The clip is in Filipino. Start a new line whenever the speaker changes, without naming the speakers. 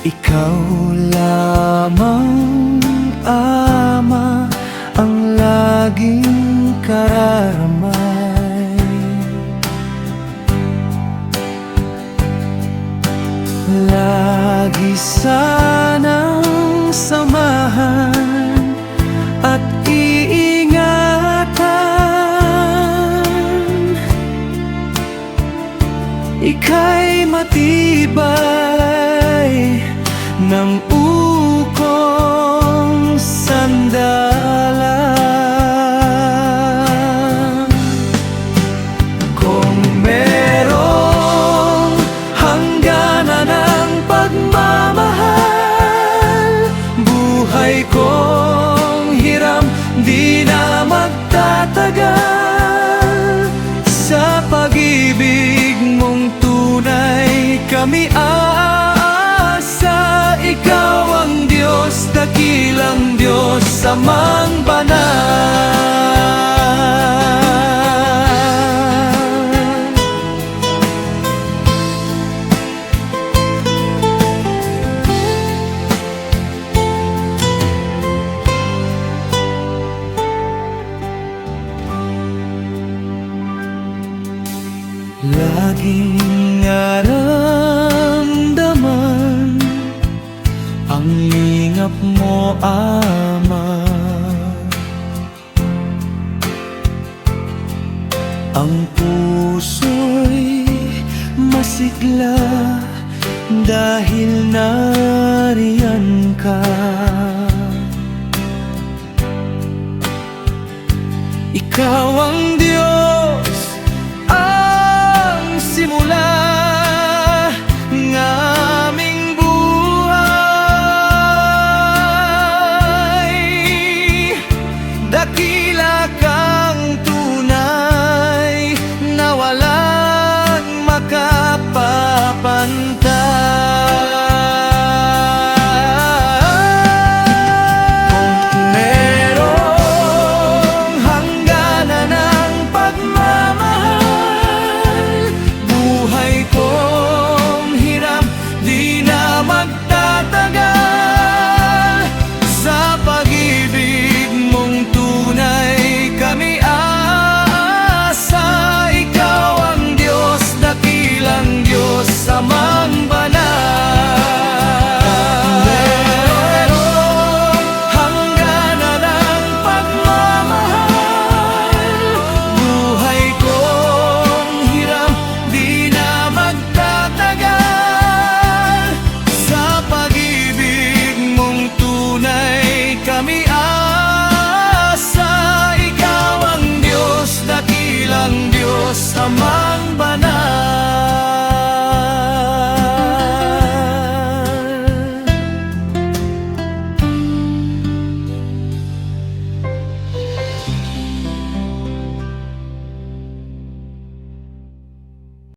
Ikaw lamang, Ama, ang laging kararamay. Lagi sanang samahan at iingatan. Ika'y matibay ng ukong sandalan. Kung merong hangganan ng pagmamahal, buhay kong hiram di na magtatagal. Sa pag-ibig mong tunay kami aasa. Ikaw ang Diyos, dakilang Diyos, Amang banal. Laging naramdaman ang lingap mo, Ama. Ang puso'y masigla dahil nariyan ka. Ikaw ang Diyos, ang simula ng aming buhay. Dakila kang tunay na walang makapapantay. Kung merong hangganan ng pagmamahal, buhay kong hiram di na magtatagal. Sa pag-ibig mong tunay kami aasa. Ikaw ang Diyos, dakilang Diyos, Amang banal. Merong hangganan ng pagmamahal, buhay kong hiram di na magtatagal. Sa pag-ibig mong tunay kami aasa. Ikaw ang Diyos, dakilang Diyos, Amang banal.